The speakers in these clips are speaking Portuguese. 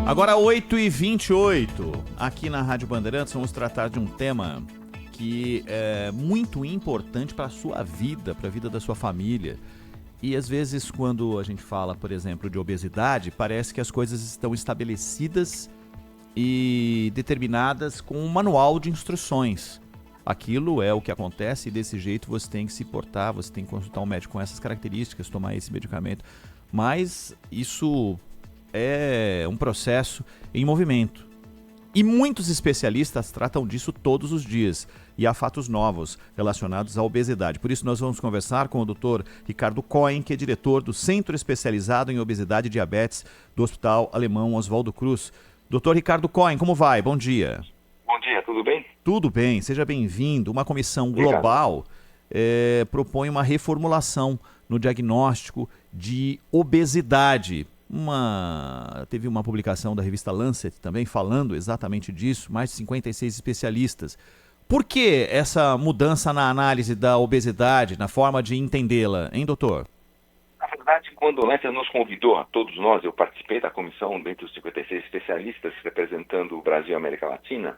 Agora 8h28, aqui na Rádio Bandeirantes, vamos tratar de um tema que é muito importante para a sua vida, para a vida da sua família. E às vezes quando a gente fala, por exemplo, de obesidade, parece que as coisas estão estabelecidas e determinadas com um manual de instruções. Aquilo é o que acontece e desse jeito você tem que se portar, você tem que consultar um médico com essas características, tomar esse medicamento. Mas isso é um processo em movimento. E muitos especialistas tratam disso todos os dias. E há fatos novos relacionados à obesidade. Por isso nós vamos conversar com o Dr. Ricardo Cohen, que é diretor do Centro Especializado em Obesidade e Diabetes do Hospital Alemão Oswaldo Cruz. Dr. Ricardo Cohen, como vai? Bom dia. Bom dia, tudo bem? Tudo bem, seja bem-vindo. Uma comissão global propõe uma reformulação no diagnóstico de obesidade. Teve uma publicação da revista Lancet também falando exatamente disso, mais de 56 especialistas. Por que essa mudança na análise da obesidade, na forma de entendê-la, hein, doutor? Na verdade, quando o Lancet nos convidou, a todos nós, eu participei da comissão dentre os 56 especialistas representando o Brasil e a América Latina,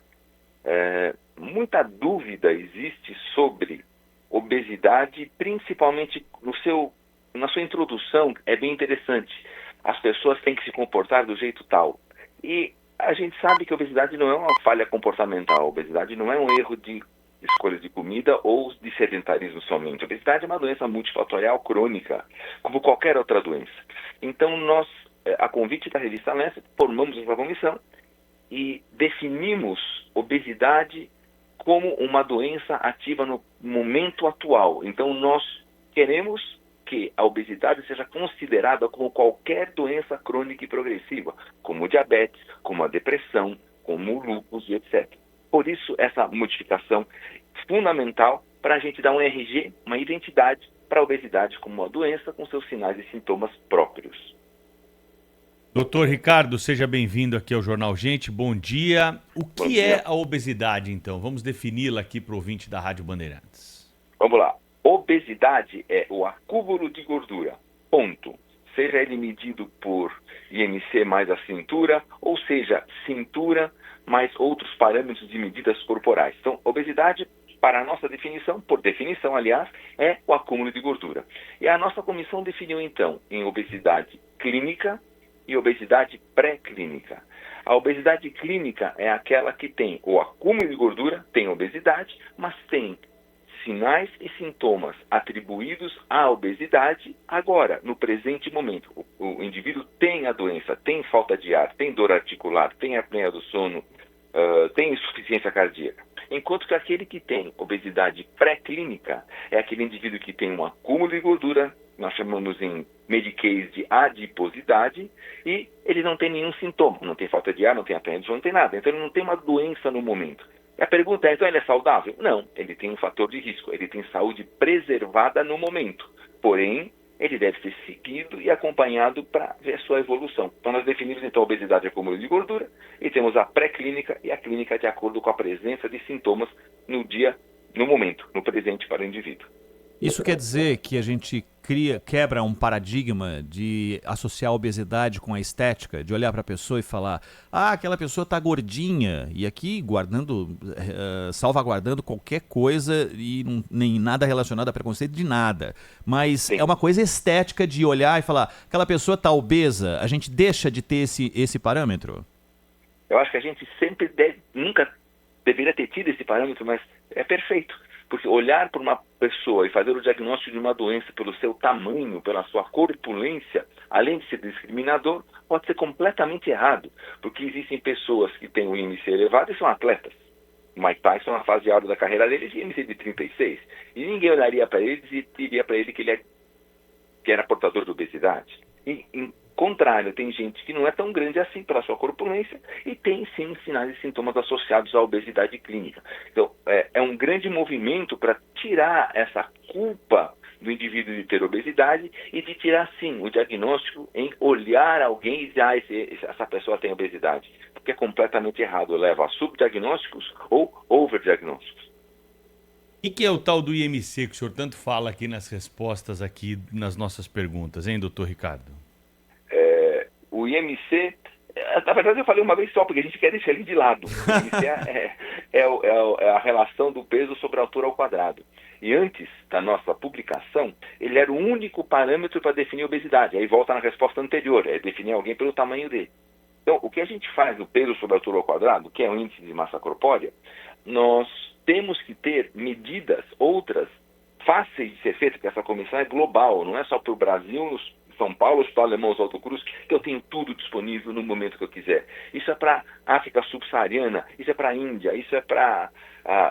muita dúvida existe sobre obesidade, principalmente na sua introdução, é bem interessante. As pessoas têm que se comportar do jeito tal. E a gente sabe que a obesidade não é uma falha comportamental. A obesidade não é um erro de escolha de comida ou de sedentarismo somente. A obesidade é uma doença multifatorial crônica, como qualquer outra doença. Então nós, a convite da revista Lancet, formamos essa comissão e definimos obesidade como uma doença ativa no momento atual. Então nós queremos que a obesidade seja considerada como qualquer doença crônica e progressiva, como o diabetes, como a depressão, como o lúpus e etc. Por isso, essa modificação fundamental para a gente dar um RG, uma identidade para a obesidade como uma doença com seus sinais e sintomas próprios. Doutor Ricardo, seja bem-vindo aqui ao Jornal Gente, bom dia. O que é a obesidade, então? Vamos defini-la aqui para o ouvinte da Rádio Bandeirantes. Vamos lá. Obesidade é o acúmulo de gordura, ponto. Seja ele medido por IMC mais a cintura, ou seja, cintura mais outros parâmetros de medidas corporais. Então, obesidade, para a nossa definição, por definição, aliás, é o acúmulo de gordura. E a nossa comissão definiu, então, em obesidade clínica e obesidade pré-clínica. A obesidade clínica é aquela que tem o acúmulo de gordura, tem obesidade, mas tem sinais e sintomas atribuídos à obesidade agora, no presente momento. O indivíduo tem a doença, tem falta de ar, tem dor articular, tem apneia do sono, tem insuficiência cardíaca. Enquanto que aquele que tem obesidade pré-clínica é aquele indivíduo que tem um acúmulo de gordura, nós chamamos em Medicaid de adiposidade, e ele não tem nenhum sintoma, não tem falta de ar, não tem apneia do sono, não tem nada. Então ele não tem uma doença no momento. E a pergunta é, então ele é saudável? Não, ele tem um fator de risco, ele tem saúde preservada no momento. Porém, ele deve ser seguido e acompanhado para ver a sua evolução. Então nós definimos então a obesidade de acúmulo de gordura e temos a pré-clínica e a clínica de acordo com a presença de sintomas no momento, no presente para o indivíduo. Isso quer dizer que a gente quebra um paradigma de associar a obesidade com a estética, de olhar para a pessoa e falar, aquela pessoa está gordinha, e aqui salvaguardando qualquer coisa e nem nada relacionado a preconceito de nada. Mas sim, é uma coisa estética de olhar e falar, aquela pessoa está obesa, a gente deixa de ter esse parâmetro? Eu acho que a gente nunca deveria ter tido esse parâmetro, mas é perfeito. Porque olhar para uma pessoa e fazer o diagnóstico de uma doença pelo seu tamanho, pela sua corpulência, além de ser discriminador, pode ser completamente errado. Porque existem pessoas que têm um IMC elevado e são atletas. O Mike Tyson, na fase alta da carreira dele, tinha IMC de 36. E ninguém olharia para ele e diria para ele que era portador de obesidade. E, em contrário, tem gente que não é tão grande assim pela sua corpulência e tem sim sinais e sintomas associados à obesidade clínica. Então, é um grande movimento para tirar essa culpa do indivíduo de ter obesidade e de tirar sim o diagnóstico em olhar alguém e dizer, essa pessoa tem obesidade. Porque é completamente errado, leva a subdiagnósticos ou overdiagnósticos. O que é o tal do IMC que o senhor tanto fala aqui nas respostas, aqui nas nossas perguntas, hein, doutor Ricardo? O IMC Na verdade, eu falei uma vez só, porque a gente quer deixar ele de lado. Isso é a relação do peso sobre a altura ao quadrado. E antes da nossa publicação, ele era o único parâmetro para definir obesidade. Aí volta na resposta anterior, é definir alguém pelo tamanho dele. Então, o que a gente faz no peso sobre a altura ao quadrado, que é o índice de massa corpórea, nós temos que ter medidas outras fáceis de ser feitas, porque essa comissão é global, não é só para o Brasil, São Paulo, Hospital Alemão Oswaldo Cruz, que eu tenho tudo disponível no momento que eu quiser. Isso é para África subsaariana, isso é para a Índia, isso é para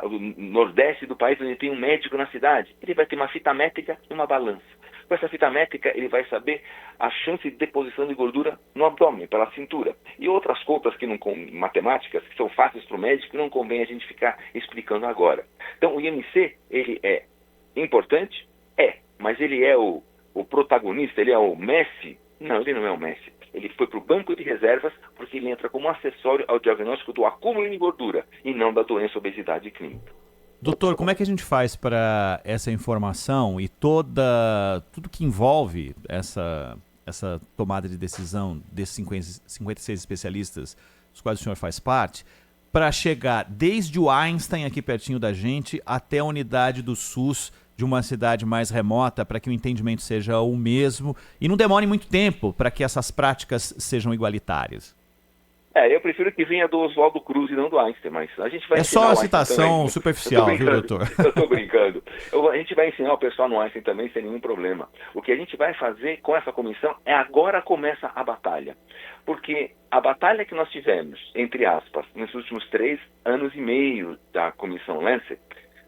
o Nordeste do país, onde tem um médico na cidade. Ele vai ter uma fita métrica e uma balança. Com essa fita métrica, ele vai saber a chance de deposição de gordura no abdômen, pela cintura. E outras contas que não, matemáticas, que são fáceis para o médico, que não convém a gente ficar explicando agora. Então, o IMC, ele é importante? Mas ele é o protagonista, ele é o Messi? Não, ele não é o Messi. Ele foi para o banco de reservas porque ele entra como acessório ao diagnóstico do acúmulo de gordura e não da doença obesidade clínica. Doutor, como é que a gente faz para essa informação e tudo que envolve essa tomada de decisão desses 56 especialistas, dos quais o senhor faz parte, para chegar desde o Einstein aqui pertinho da gente até a unidade do SUS de uma cidade mais remota, para que o entendimento seja o mesmo e não demore muito tempo para que essas práticas sejam igualitárias? Eu prefiro que venha do Oswaldo Cruz e não do Einstein, mas a gente vai ensinar. É só uma citação superficial, viu, doutor? Eu estou brincando. A gente vai ensinar o pessoal no Einstein também sem nenhum problema. O que a gente vai fazer com essa comissão agora começa a batalha. Porque a batalha que nós tivemos, entre aspas, nos últimos 3 anos e meio da comissão Lancet,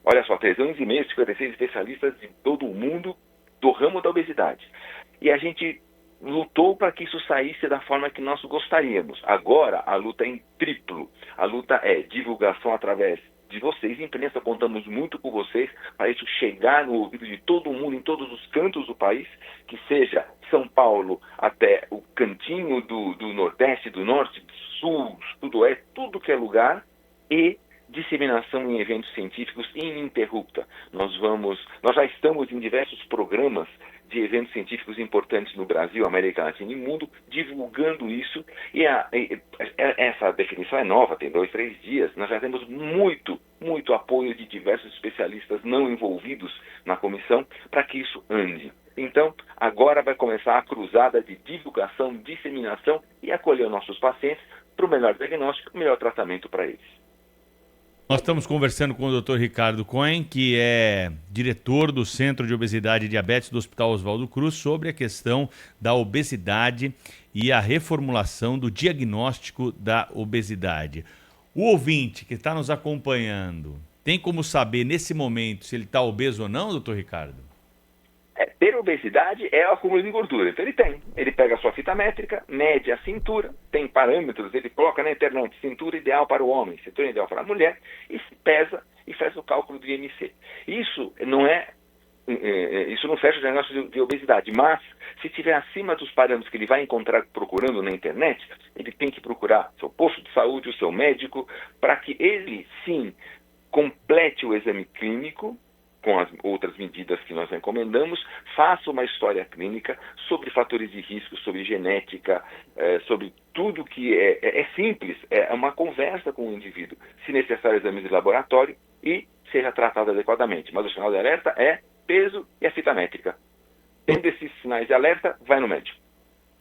olha só, 3 anos e meio, 56 especialistas de todo o mundo do ramo da obesidade. E a gente lutou para que isso saísse da forma que nós gostaríamos. Agora, a luta é em triplo. A luta é divulgação através de vocês, imprensa, contamos muito com vocês para isso chegar no ouvido de todo mundo, em todos os cantos do país, que seja São Paulo até o cantinho do Nordeste, do Norte, do Sul, tudo que é lugar, e disseminação em eventos científicos ininterrupta. Nós já estamos em diversos programas de eventos científicos importantes no Brasil, América Latina e mundo, divulgando isso, e essa definição é nova, tem 2, 3 dias, nós já temos muito apoio de diversos especialistas não envolvidos na comissão para que isso ande. Então, agora vai começar a cruzada de divulgação, disseminação e acolher nossos pacientes para o melhor diagnóstico e o melhor tratamento para eles. Nós estamos conversando com o Dr. Ricardo Cohen, que é diretor do Centro de Obesidade e Diabetes do Hospital Oswaldo Cruz, sobre a questão da obesidade e a reformulação do diagnóstico da obesidade. O ouvinte que está nos acompanhando, tem como saber nesse momento se ele está obeso ou não, doutor Ricardo? Ter obesidade é o acúmulo de gordura. Então ele pega a sua fita métrica, mede a cintura, tem parâmetros, ele coloca na internet cintura ideal para o homem, cintura ideal para a mulher, e se pesa e faz o cálculo do IMC. Isso não fecha o diagnóstico de obesidade, mas se estiver acima dos parâmetros que ele vai encontrar procurando na internet, ele tem que procurar seu posto de saúde, o seu médico, para que ele, sim, complete o exame clínico, com as outras medidas que nós recomendamos, faça uma história clínica sobre fatores de risco, sobre genética, sobre tudo que é simples, é uma conversa com o indivíduo, se necessário exames de laboratório, e seja tratado adequadamente. Mas o sinal de alerta é peso e a fita métrica. Tendo esses sinais de alerta, vai no médico.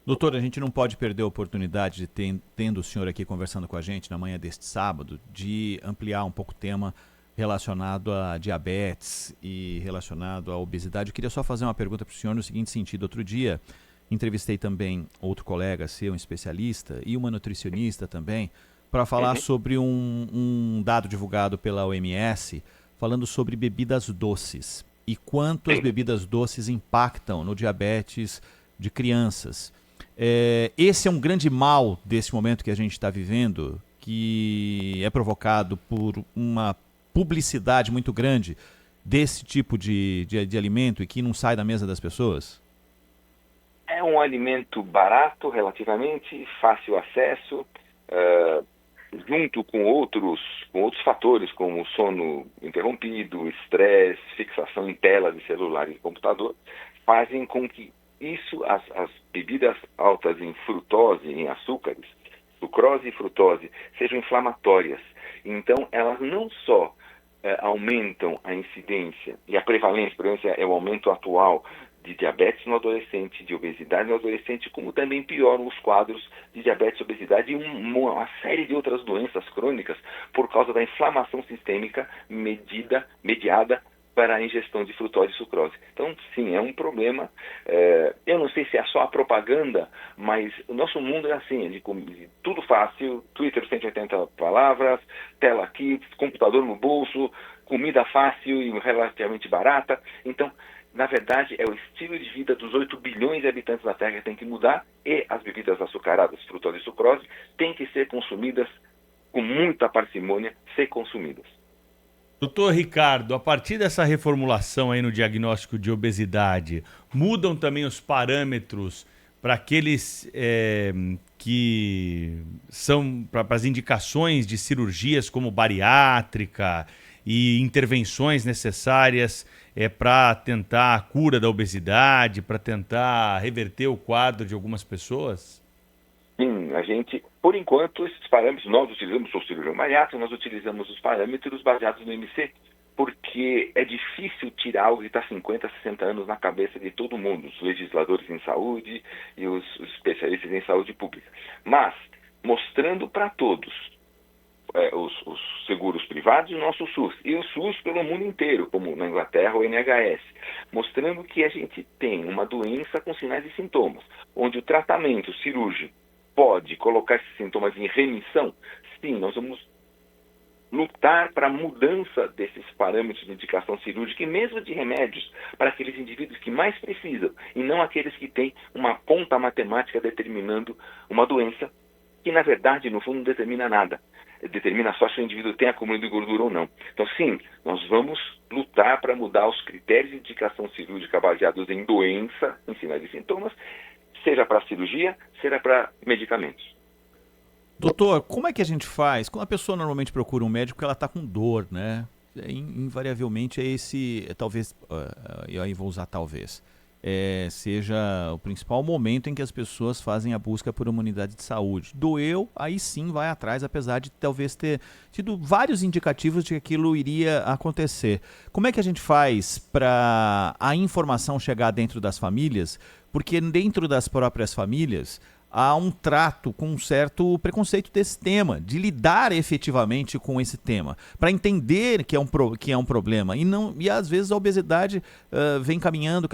Doutor, a gente não pode perder a oportunidade de tendo o senhor aqui conversando com a gente na manhã deste sábado, de ampliar um pouco o tema relacionado a diabetes e relacionado à obesidade. Eu queria só fazer uma pergunta para o senhor no seguinte sentido. Outro dia, entrevistei também outro colega seu, um especialista, e uma nutricionista também, para falar sobre um dado divulgado pela OMS, falando sobre bebidas doces e quanto as bebidas doces impactam no diabetes de crianças. Esse é um grande mal desse momento que a gente está vivendo, que é provocado por uma publicidade muito grande desse tipo de alimento e que não sai da mesa das pessoas? É um alimento barato, relativamente, fácil acesso, junto com outros fatores, como sono interrompido, estresse, fixação em telas de celulares e computador, fazem com que as bebidas altas em frutose, em açúcares, sucrose e frutose, sejam inflamatórias. Então, elas não só aumentam a incidência e a prevalência é o aumento atual de diabetes no adolescente, de obesidade no adolescente, como também pioram os quadros de diabetes, obesidade e uma série de outras doenças crônicas por causa da inflamação sistêmica mediada para a ingestão de frutose e sucrose. Então, sim, é um problema. Eu não sei se é só a propaganda, mas o nosso mundo é assim, de tudo fácil, Twitter 180 palavras, tela aqui, computador no bolso, comida fácil e relativamente barata. Então, na verdade, é o estilo de vida dos 8 bilhões de habitantes da Terra que tem que mudar, e as bebidas açucaradas, frutose e sucrose, têm que ser consumidas com muita parcimônia, ser consumidas. Doutor Ricardo, a partir dessa reformulação aí no diagnóstico de obesidade, mudam também os parâmetros para aqueles que são para as indicações de cirurgias como bariátrica e intervenções necessárias para tentar a cura da obesidade, para tentar reverter o quadro de algumas pessoas? Sim, a gente, por enquanto, esses parâmetros, nós utilizamos, sou cirurgião bariátrico, nós utilizamos os parâmetros baseados no IMC, porque é difícil tirar algo que está 50, 60 anos na cabeça de todo mundo, os legisladores em saúde e os especialistas em saúde pública. Mas, mostrando para todos, os seguros privados e o nosso SUS, e o SUS pelo mundo inteiro, como na Inglaterra o NHS, mostrando que a gente tem uma doença com sinais e sintomas, onde o tratamento cirúrgico pode colocar esses sintomas em remissão. Sim, nós vamos lutar para a mudança desses parâmetros de indicação cirúrgica e mesmo de remédios para aqueles indivíduos que mais precisam e não aqueles que têm uma conta matemática determinando uma doença que, na verdade, no fundo, não determina nada. Determina só se o indivíduo tem acúmulo de gordura ou não. Então, sim, nós vamos lutar para mudar os critérios de indicação cirúrgica baseados em doença, em sinais e sintomas, seja para cirurgia, seja para medicamentos. Doutor, como é que a gente faz? Quando a pessoa normalmente procura um médico, ela está com dor, né? Invariavelmente é esse, talvez, e aí vou usar talvez, seja o principal momento em que as pessoas fazem a busca por uma unidade de saúde. Doeu, aí sim vai atrás, apesar de talvez ter tido vários indicativos de que aquilo iria acontecer. Como é que a gente faz para a informação chegar dentro das famílias? Porque dentro das próprias famílias há um trato com um certo preconceito desse tema, de lidar efetivamente com esse tema, para entender que é um problema. E às vezes a obesidade vem caminhando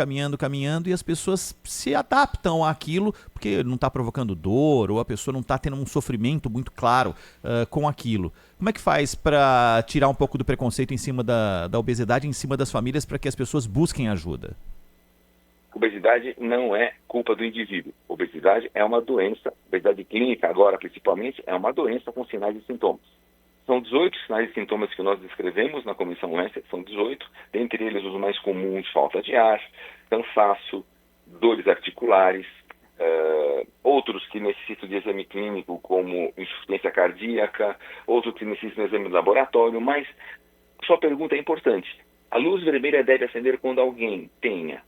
e as pessoas se adaptam àquilo porque não está provocando dor ou a pessoa não está tendo um sofrimento muito claro com aquilo. Como é que faz para tirar um pouco do preconceito em cima da obesidade, em cima das famílias, para que as pessoas busquem ajuda? Obesidade não é culpa do indivíduo. Obesidade é uma doença, obesidade clínica agora principalmente, é uma doença com sinais e sintomas. São 18 sinais e sintomas que nós descrevemos na Comissão Lancet, são 18, dentre eles os mais comuns, falta de ar, cansaço, dores articulares, outros que necessitam de exame clínico, como insuficiência cardíaca, outros que necessitam de exame de laboratório, mas sua pergunta é importante. A luz vermelha deve acender quando alguém tenha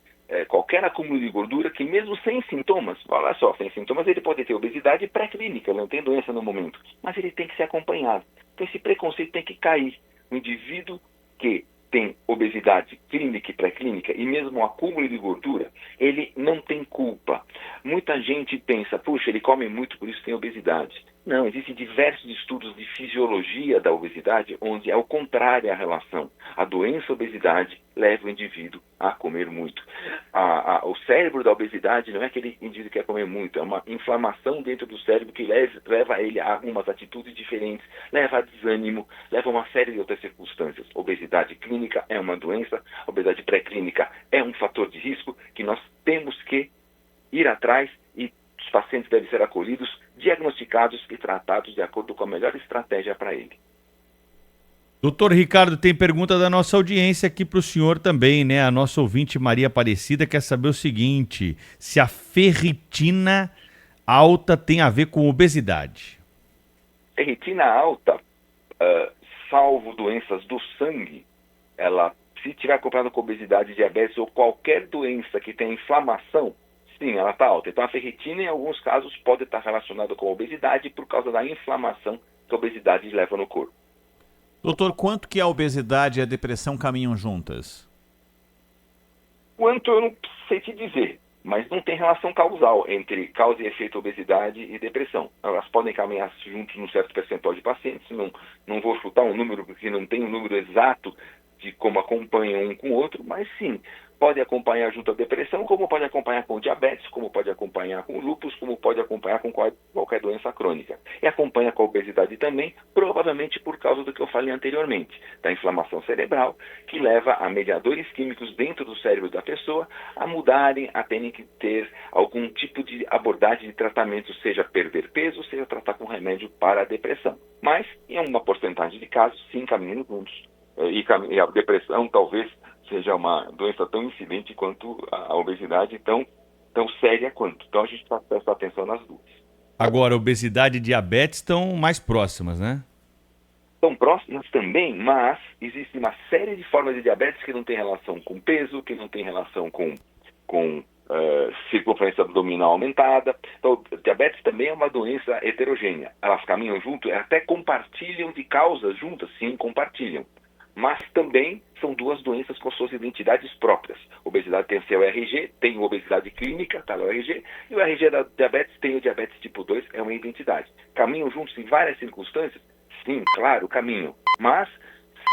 qualquer acúmulo de gordura que mesmo sem sintomas, olha só, sem sintomas ele pode ter obesidade pré-clínica, ele não tem doença no momento, mas ele tem que ser acompanhado. Então esse preconceito tem que cair. O indivíduo que tem obesidade clínica e pré-clínica e mesmo um acúmulo de gordura, ele não tem culpa. Muita gente pensa, puxa, ele come muito, por isso tem obesidade. Não, existem diversos estudos de fisiologia da obesidade onde é o contrário a relação. A doença obesidade leva o indivíduo a comer muito. O cérebro da obesidade não é aquele indivíduo que quer comer muito, é uma inflamação dentro do cérebro que leva ele a algumas atitudes diferentes, leva a desânimo, leva a uma série de outras circunstâncias. Obesidade clínica é uma doença, obesidade pré-clínica é um fator de risco que nós temos que ir atrás e os pacientes devem ser acolhidos, diagnosticados e tratados de acordo com a melhor estratégia para ele. Doutor Ricardo, tem pergunta da nossa audiência aqui para o senhor também, né? A nossa ouvinte Maria Aparecida quer saber o seguinte, se a ferritina alta tem a ver com obesidade. Ferritina alta, salvo doenças do sangue, ela, se tiver acompanhado com obesidade, diabetes ou qualquer doença que tenha inflamação, sim, ela está alta. Então a ferritina, em alguns casos, pode estar relacionada com a obesidade por causa da inflamação que a obesidade leva no corpo. Doutor, quanto que a obesidade e a depressão caminham juntas? Quanto eu não sei te dizer, mas não tem relação causal entre causa e efeito obesidade e depressão. Elas podem caminhar juntos num certo percentual de pacientes, não vou chutar um número, porque não tem um número exato de como acompanham um com o outro, mas sim, pode acompanhar junto à depressão, como pode acompanhar com diabetes, como pode acompanhar com lúpus, como pode acompanhar com qualquer doença crônica. E acompanha com a obesidade também, provavelmente por causa do que eu falei anteriormente, da inflamação cerebral, que leva a mediadores químicos dentro do cérebro da pessoa a mudarem, a terem que ter algum tipo de abordagem de tratamento, seja perder peso, seja tratar com remédio para a depressão. Mas, em uma porcentagem de casos, sim, caminham juntos. E a depressão talvez seja uma doença tão incidente quanto a obesidade, tão séria quanto. Então a gente está prestando atenção nas duas. Agora, obesidade e diabetes estão mais próximas, né? Estão próximas também, mas existe uma série de formas de diabetes que não tem relação com peso, que não tem relação com circunferência abdominal aumentada. Então, diabetes também é uma doença heterogênea. Elas caminham junto, até compartilham de causas juntas, sim, compartilham. Mas também são duas doenças com suas identidades próprias. Obesidade tem seu RG, tem obesidade clínica, está lá o RG, e o RG da diabetes tem o diabetes tipo 2, é uma identidade. Caminham juntos em várias circunstâncias? Sim, claro, caminham. Mas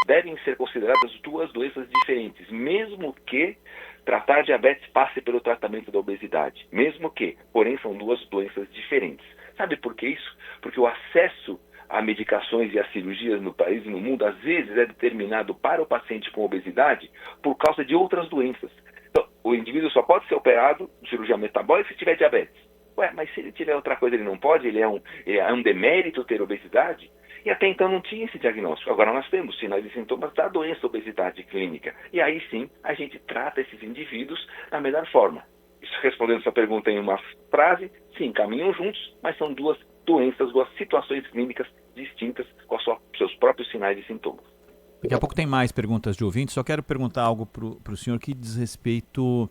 devem ser consideradas duas doenças diferentes, mesmo que tratar diabetes passe pelo tratamento da obesidade. Mesmo que, porém, são duas doenças diferentes. Sabe por que isso? Porque o acesso a medicações e a cirurgias no país e no mundo, às vezes é determinado para o paciente com obesidade por causa de outras doenças. Então, o indivíduo só pode ser operado de cirurgia metabólica se tiver diabetes. Ué, mas se ele tiver outra coisa, ele não pode? É um demérito ter obesidade? E até então não tinha esse diagnóstico. Agora nós temos sinais e sintomas da doença obesidade clínica. E aí sim, a gente trata esses indivíduos da melhor forma. Isso, respondendo sua pergunta em uma frase, sim, caminham juntos, mas são duas doenças, duas situações clínicas distintas com seus próprios sinais e sintomas. Daqui a pouco tem mais perguntas de ouvintes. Só quero perguntar algo para o senhor que diz respeito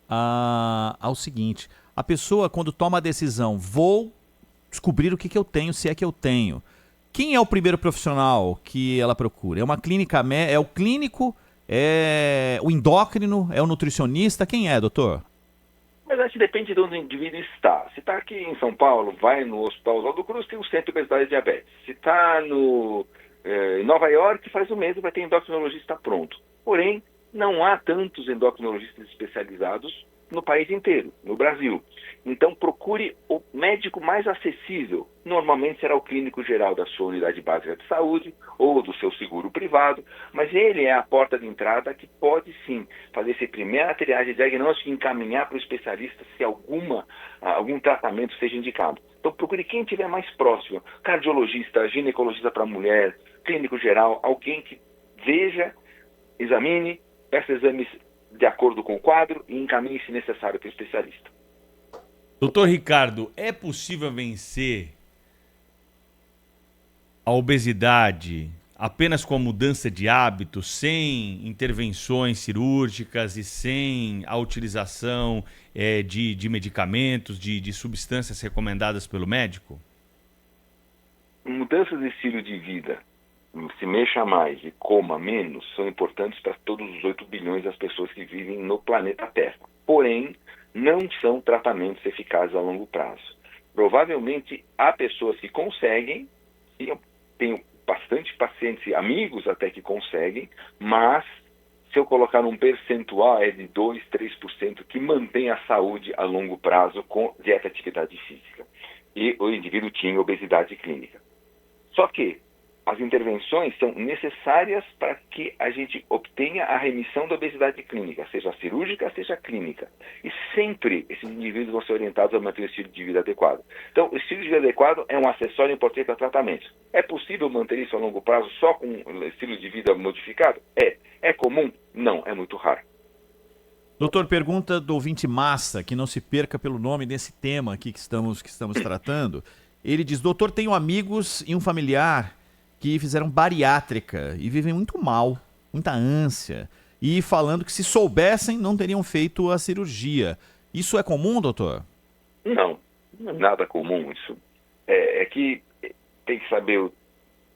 ao seguinte. A pessoa, quando toma a decisão, vou descobrir o que eu tenho, se é que eu tenho. Quem é o primeiro profissional que ela procura? É uma clínica, é o clínico, é o endócrino, é o nutricionista? Quem é, doutor? Mas acho que depende de onde o indivíduo está. Se está aqui em São Paulo, vai no Hospital Oswaldo Cruz, tem o Centro de Obesidade e Diabetes. Se está em Nova York, faz o mesmo, vai ter endocrinologista pronto. Porém, não há tantos endocrinologistas especializados no país inteiro, no Brasil. Então, procure o médico mais acessível. Normalmente será o clínico geral da sua unidade básica de saúde ou do seu seguro privado, mas ele é a porta de entrada que pode sim fazer essa primeira triagem diagnóstica e encaminhar para o especialista se algum tratamento seja indicado. Então, procure quem estiver mais próximo, cardiologista, ginecologista para mulher, clínico geral, alguém que veja, examine, peça exames de acordo com o quadro e encaminhe, se necessário, para o especialista. Doutor Ricardo, é possível vencer a obesidade apenas com a mudança de hábito, sem intervenções cirúrgicas e sem a utilização de medicamentos, de substâncias recomendadas pelo médico? Mudanças de estilo de vida, se mexa mais e coma menos, são importantes para todos os 8 bilhões das pessoas que vivem no planeta Terra. Porém, não são tratamentos eficazes a longo prazo. Provavelmente há pessoas que conseguem, e eu tenho bastante pacientes, amigos até que conseguem, mas se eu colocar um percentual é de 2, 3% que mantém a saúde a longo prazo com dieta e atividade física. E o indivíduo tinha obesidade clínica. Só que as intervenções são necessárias para que a gente obtenha a remissão da obesidade clínica, seja cirúrgica, seja clínica. E sempre esses indivíduos vão ser orientados a manter o estilo de vida adequado. Então, o estilo de vida adequado é um acessório importante para tratamento. É possível manter isso a longo prazo só com estilo de vida modificado? É. É comum? Não, é muito raro. Doutor, pergunta do ouvinte Massa, que não se perca pelo nome desse tema aqui que estamos tratando. Ele diz, doutor, tenho amigos e um familiar que fizeram bariátrica e vivem muito mal, muita ânsia, e falando que se soubessem não teriam feito a cirurgia. Isso é comum, doutor? Não, não é nada comum isso. É que tem que saber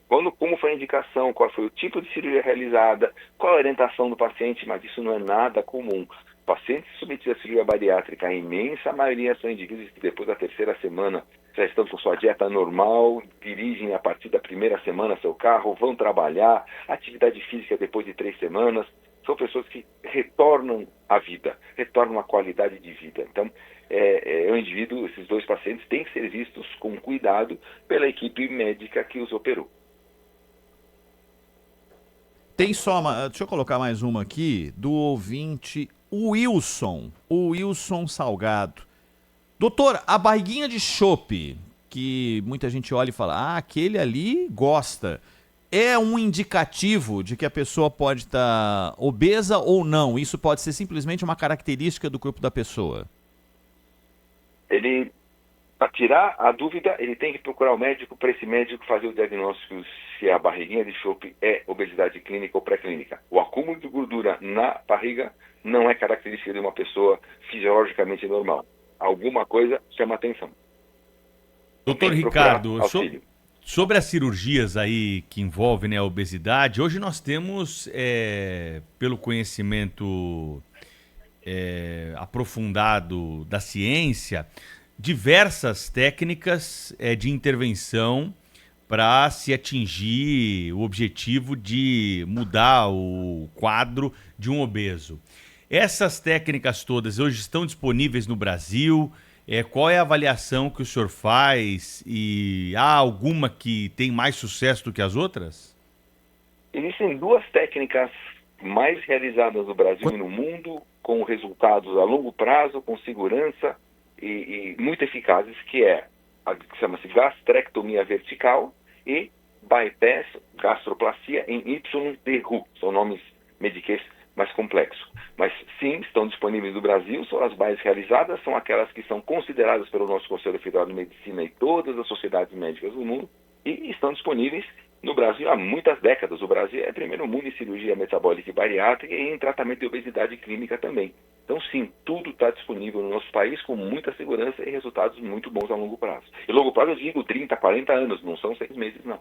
como foi a indicação, qual foi o tipo de cirurgia realizada, qual a orientação do paciente, mas isso não é nada comum. Pacientes submetidos à cirurgia bariátrica, a imensa maioria são indivíduos que depois da terceira semana já estão com sua dieta normal, dirigem a partir da primeira semana seu carro, vão trabalhar, atividade física depois de 3 semanas. São pessoas que retornam à vida, retornam à qualidade de vida. Então, o indivíduo, esses 2 pacientes têm que ser vistos com cuidado pela equipe médica que os operou. Tem só deixa eu colocar mais uma aqui, do ouvinte Wilson Salgado. Doutor, a barriguinha de chope, que muita gente olha e fala, aquele ali gosta, é um indicativo de que a pessoa pode estar obesa ou não? Isso pode ser simplesmente uma característica do corpo da pessoa? Para tirar a dúvida, ele tem que procurar o médico, para esse médico fazer o diagnóstico se a barriguinha de chope é obesidade clínica ou pré-clínica. O acúmulo de gordura na barriga não é característica de uma pessoa fisiologicamente normal. Alguma coisa chama atenção. Doutor Ricardo, sobre as cirurgias aí que envolvem a obesidade, hoje nós temos, pelo conhecimento aprofundado da ciência, diversas técnicas de intervenção para se atingir o objetivo de mudar o quadro de um obeso. Essas técnicas todas hoje estão disponíveis no Brasil? Qual é a avaliação que o senhor faz? E há alguma que tem mais sucesso do que as outras? Existem 2 técnicas mais realizadas no Brasil e no mundo, com resultados a longo prazo, com segurança e muito eficazes, que chama-se gastrectomia vertical e bypass gastroplastia em YDRU. São nomes mediquês mais complexos. Mas sim, estão disponíveis no Brasil, são as mais realizadas, são aquelas que são consideradas pelo nosso Conselho Federal de Medicina e todas as sociedades médicas do mundo, e estão disponíveis no Brasil há muitas décadas. O Brasil é primeiro mundo em cirurgia metabólica e bariátrica e em tratamento de obesidade clínica também. Então, sim, tudo está disponível no nosso país com muita segurança e resultados muito bons a longo prazo. E longo prazo eu digo 30, 40 anos, não são 6 meses, não.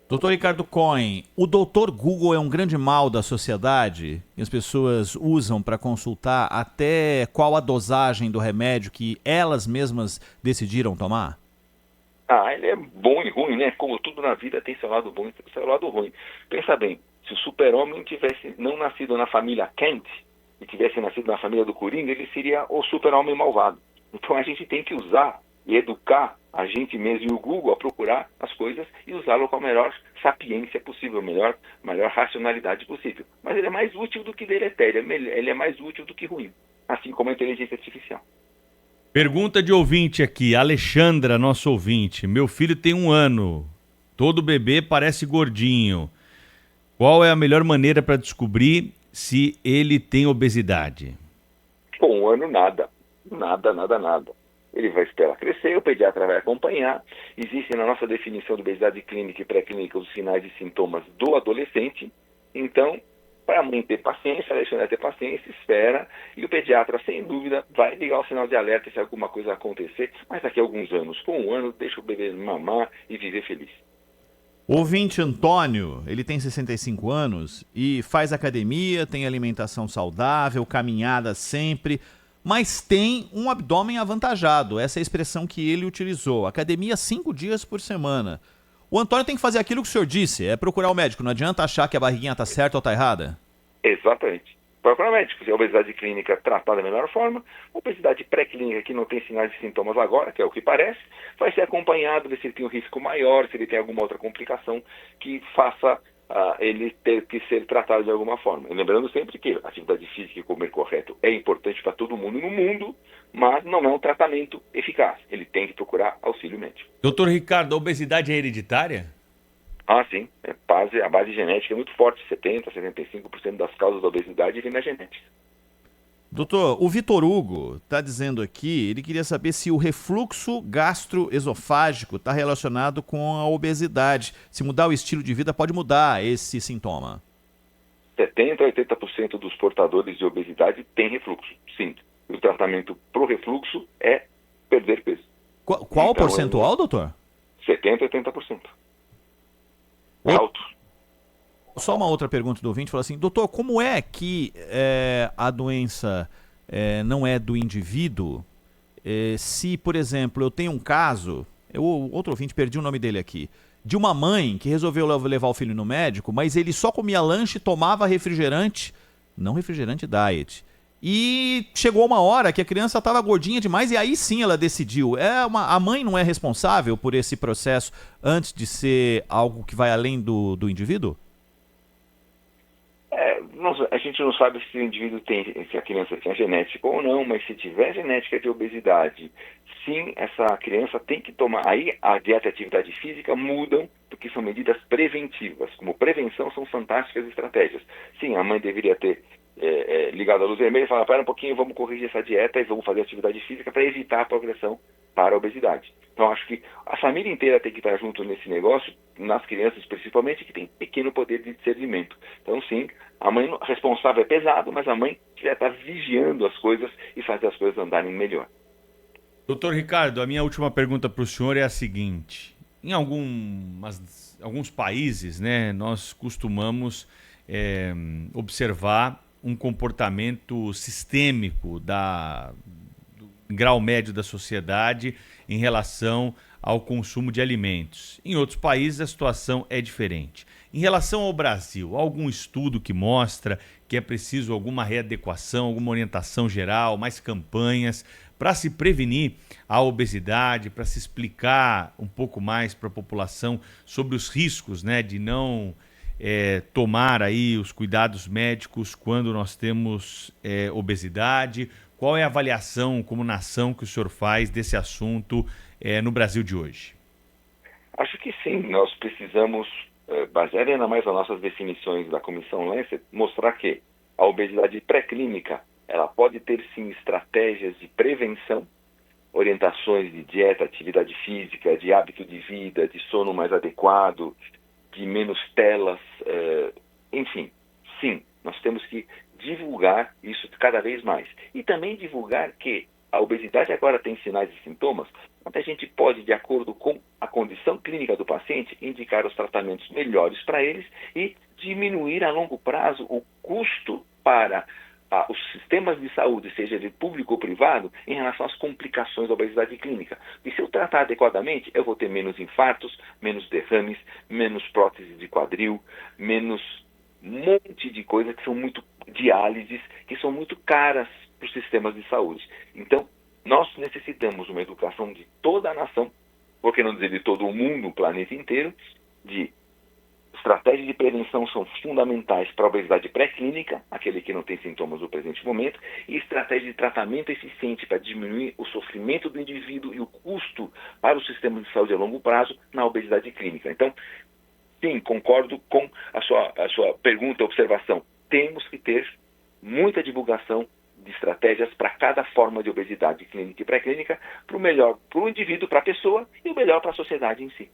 Doutor Ricardo Cohen, o doutor Google é um grande mal da sociedade? E as pessoas usam para consultar até qual a dosagem do remédio que elas mesmas decidiram tomar? Ele é bom e ruim, né? Como tudo na vida tem seu lado bom e seu lado ruim. Pensa bem, se o super-homem tivesse não nascido na família Kent e tivesse nascido na família do Coringa, ele seria o super-homem malvado. Então a gente tem que usar e educar a gente mesmo e o Google a procurar as coisas e usá-lo com a melhor sapiência possível, melhor racionalidade possível. Mas ele é mais útil do que deletério, ele é mais útil do que ruim, assim como a inteligência artificial. Pergunta de ouvinte aqui, Alexandra, nosso ouvinte. Meu filho tem 1 ano, todo bebê parece gordinho. Qual é a melhor maneira para descobrir se ele tem obesidade? Com 1 ano, nada. Ele vai esperar crescer, o pediatra vai acompanhar. Existem na nossa definição de obesidade clínica e pré-clínica os sinais e sintomas do adolescente. Então, para a mãe ter paciência, a Alexandra ter paciência, espera, e o pediatra, sem dúvida, vai ligar o sinal de alerta se alguma coisa acontecer, mas daqui a alguns anos, com 1 ano, deixa o bebê mamar e viver feliz. O ouvinte Antônio, ele tem 65 anos e faz academia, tem alimentação saudável, caminhada sempre, mas tem um abdômen avantajado, essa é a expressão que ele utilizou, academia 5 dias por semana. O Antônio tem que fazer aquilo que o senhor disse, é procurar o médico, não adianta achar que a barriguinha está certa ou está errada? Exatamente. Procurar o médico, se a obesidade clínica tratada da melhor forma, obesidade pré-clínica que não tem sinais e sintomas agora, que é o que parece, vai ser acompanhado, ver se ele tem um risco maior, se ele tem alguma outra complicação que faça ele ter que ser tratado de alguma forma. E lembrando sempre que a atividade física e comer correto é importante para todo mundo no mundo, mas não é um tratamento eficaz. Ele tem que procurar auxílio médico. Doutor Ricardo, a obesidade é hereditária? Sim. A base genética é muito forte. 70%, 75% das causas da obesidade vem na genética. Doutor, o Vitor Hugo está dizendo aqui, ele queria saber se o refluxo gastroesofágico está relacionado com a obesidade. Se mudar o estilo de vida, pode mudar esse sintoma. 70% a 80% dos portadores de obesidade têm refluxo, sim. o tratamento para o refluxo é perder peso. Qual Então, o percentual, doutor? 70%, 80%. Alto. Só uma outra pergunta do ouvinte, falou assim, doutor, como é que a doença não é do indivíduo? Se, por exemplo, eu tenho um caso, outro ouvinte, perdi o nome dele aqui, de uma mãe que resolveu levar o filho no médico, mas ele só comia lanche e tomava refrigerante, não refrigerante diet. E chegou uma hora que a criança estava gordinha demais e aí sim ela decidiu. A mãe não é responsável por esse processo antes de ser algo que vai além do indivíduo? A gente não sabe se o indivíduo se a criança tem genética ou não, mas se tiver genética de obesidade, sim, essa criança tem que tomar. Aí a dieta e a atividade física mudam, porque são medidas preventivas. Como prevenção, são fantásticas estratégias. Sim, a mãe deveria ter ligado a luz vermelha e falar, para um pouquinho, vamos corrigir essa dieta e vamos fazer atividade física para evitar a progressão para a obesidade. Então, acho que a família inteira tem que estar junto nesse negócio, nas crianças principalmente, que tem pequeno poder de discernimento. Então, sim, a mãe responsável é pesado, mas a mãe deve estar vigiando as coisas e fazer as coisas andarem melhor. Doutor Ricardo, a minha última pergunta para o senhor é a seguinte. Em alguns países, né, nós costumamos observar um comportamento sistêmico do grau médio da sociedade em relação ao consumo de alimentos. Em outros países a situação é diferente. Em relação ao Brasil, há algum estudo que mostra que é preciso alguma readequação, alguma orientação geral, mais campanhas para se prevenir a obesidade, para se explicar um pouco mais para a população sobre os riscos, né, de não tomar aí os cuidados médicos quando nós temos obesidade? Qual é a avaliação como nação que o senhor faz desse assunto no Brasil de hoje? Acho que sim, nós precisamos, baseado ainda mais nas nossas definições da Comissão Lancet, mostrar que a obesidade pré-clínica ela pode ter sim estratégias de prevenção, orientações de dieta, atividade física, de hábito de vida, de sono mais adequado, de menos telas, enfim, sim, nós temos que divulgar isso cada vez mais. E também divulgar que a obesidade agora tem sinais e sintomas, onde a gente pode, de acordo com a condição clínica do paciente, indicar os tratamentos melhores para eles e diminuir a longo prazo o custo para os sistemas de saúde, seja de público ou privado, em relação às complicações da obesidade clínica. E se eu tratar adequadamente, eu vou ter menos infartos, menos derrames, menos próteses de quadril, menos monte de coisas que são muito diálises, que são muito caras para os sistemas de saúde. Então, nós necessitamos uma educação de toda a nação, por que não dizer de todo o mundo, o planeta inteiro, de estratégias de prevenção são fundamentais para a obesidade pré-clínica, aquele que não tem sintomas no presente momento, e estratégia de tratamento eficiente para diminuir o sofrimento do indivíduo e o custo para o sistema de saúde a longo prazo na obesidade clínica. Então, sim, concordo com a sua pergunta, observação. Temos que ter muita divulgação de estratégias para cada forma de obesidade clínica e pré-clínica, para o melhor para o indivíduo, para a pessoa, e o melhor para a sociedade em si.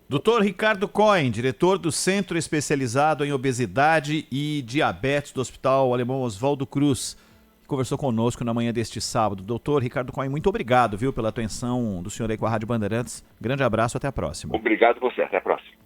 Dr. Ricardo Cohen, diretor do Centro Especializado em Obesidade e Diabetes do Hospital Alemão Oswaldo Cruz, que conversou conosco na manhã deste sábado. Dr. Ricardo Cohen, muito obrigado, pela atenção do senhor aí com a Rádio Bandeirantes. Grande abraço, até a próxima. Obrigado você, até a próxima.